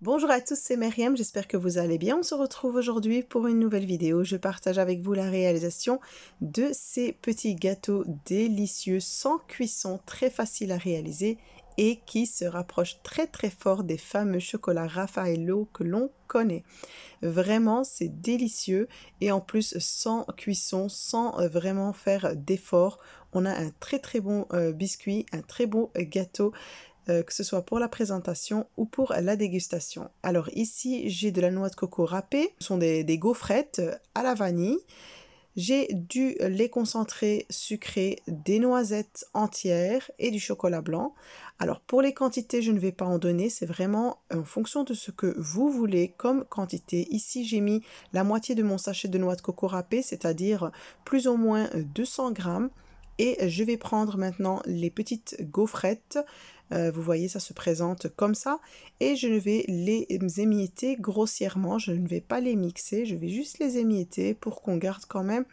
Bonjour à tous, c'est Myriam, j'espère que vous allez bien. On se retrouve aujourd'hui pour une nouvelle vidéo. Je partage avec vous la réalisation de ces petits gâteaux délicieux sans cuisson, très faciles à réaliser et qui se rapprochent très fort des fameux chocolats Raffaello que l'on connaît. Vraiment, c'est délicieux et en plus sans cuisson, sans vraiment faire d'effort. On a un très bon biscuit, un très beau gâteau que ce soit pour la présentation ou pour la dégustation. Alors ici, j'ai de la noix de coco râpée, ce sont des gaufrettes à la vanille. J'ai du lait concentré sucré, des noisettes entières et du chocolat blanc. Alors pour les quantités, je ne vais pas en donner, c'est vraiment en fonction de ce que vous voulez comme quantité. Ici, j'ai mis la moitié de mon sachet de noix de coco râpée, c'est-à-dire plus ou moins 200 grammes. Et je vais prendre maintenant les petites gaufrettes. Vous voyez, ça se présente comme ça. Et je vais les émietter grossièrement. Je ne vais pas les mixer, je vais juste les émietter pour qu'on garde quand même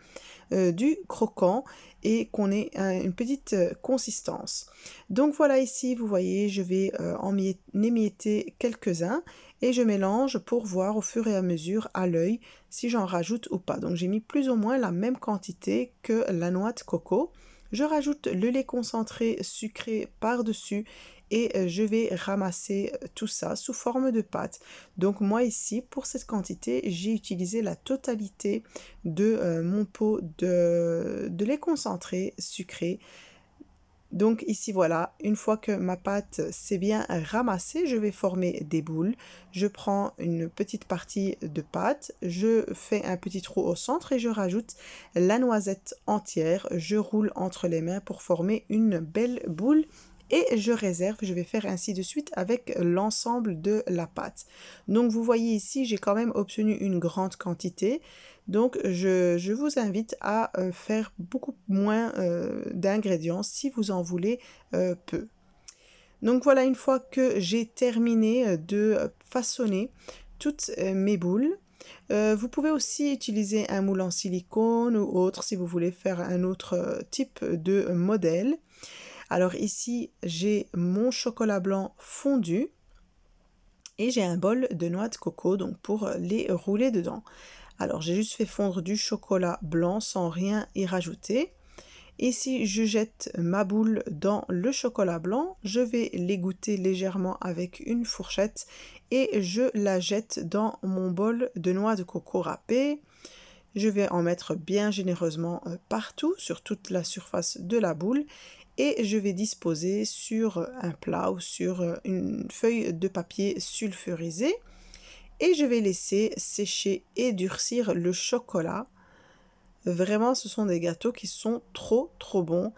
du croquant et qu'on ait une petite consistance. Donc voilà, ici, vous voyez, je vais en émietter quelques-uns et je mélange pour voir au fur et à mesure à l'œil si j'en rajoute ou pas. Donc j'ai mis plus ou moins la même quantité que la noix de coco. Je rajoute le lait concentré sucré par-dessus et je vais ramasser tout ça sous forme de pâte. Donc moi ici, pour cette quantité, j'ai utilisé la totalité de mon pot de lait concentré sucré. Donc ici voilà, une fois que ma pâte s'est bien ramassée, je vais former des boules. Je prends une petite partie de pâte, je fais un petit trou au centre et je rajoute la noisette entière. Je roule entre les mains pour former une belle boule et je réserve. Je vais faire ainsi de suite avec l'ensemble de la pâte. Donc vous voyez ici, j'ai quand même obtenu une grande quantité. Donc je vous invite à faire beaucoup moins d'ingrédients si vous en voulez peu. Donc voilà, une fois que j'ai terminé de façonner toutes mes boules, vous pouvez aussi utiliser un moule en silicone ou autre si vous voulez faire un autre type de modèle. Alors ici, j'ai mon chocolat blanc fondu et j'ai un bol de noix de coco donc pour les rouler dedans. Alors j'ai juste fait fondre du chocolat blanc sans rien y rajouter. Ici, je jette ma boule dans le chocolat blanc, je vais l'égoutter légèrement avec une fourchette et je la jette dans mon bol de noix de coco râpée. Je vais en mettre bien généreusement partout, sur toute la surface de la boule et je vais disposer sur un plat ou sur une feuille de papier sulfurisé et je vais laisser sécher et durcir le chocolat. Vraiment, ce sont des gâteaux qui sont trop bons.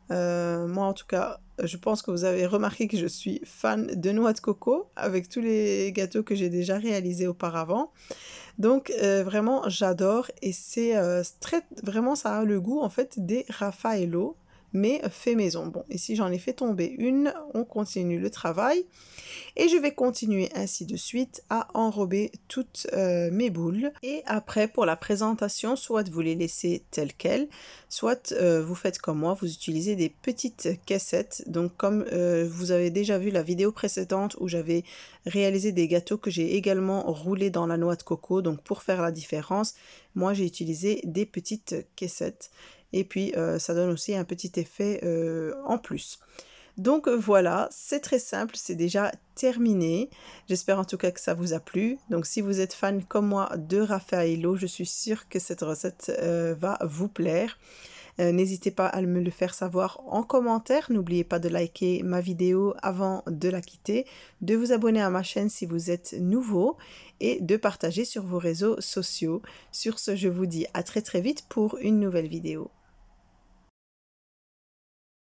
Moi, en tout cas, je pense que vous avez remarqué que je suis fan de noix de coco avec tous les gâteaux que j'ai déjà réalisés auparavant. Donc, vraiment, j'adore et c'est vraiment, ça a le goût en fait des Raffaello, mais fait maison. Bon, ici, j'en ai fait tomber une. On continue le travail. Et je vais continuer ainsi de suite à enrober toutes mes boules. Et après, pour la présentation, soit vous les laissez telles quelles, soit vous faites comme moi, vous utilisez des petites caissettes. Donc comme vous avez déjà vu la vidéo précédente où j'avais réalisé des gâteaux que j'ai également roulés dans la noix de coco. Donc pour faire la différence, moi j'ai utilisé des petites caissettes. Et puis ça donne aussi un petit effet en plus. Donc voilà, c'est très simple, c'est déjà terminé. J'espère en tout cas que ça vous a plu. Donc si vous êtes fan comme moi de Raffaello, je suis sûre que cette recette va vous plaire. N'hésitez pas à me le faire savoir en commentaire. N'oubliez pas de liker ma vidéo avant de la quitter, de vous abonner à ma chaîne si vous êtes nouveau et de partager sur vos réseaux sociaux. Sur ce, je vous dis à très vite pour une nouvelle vidéo.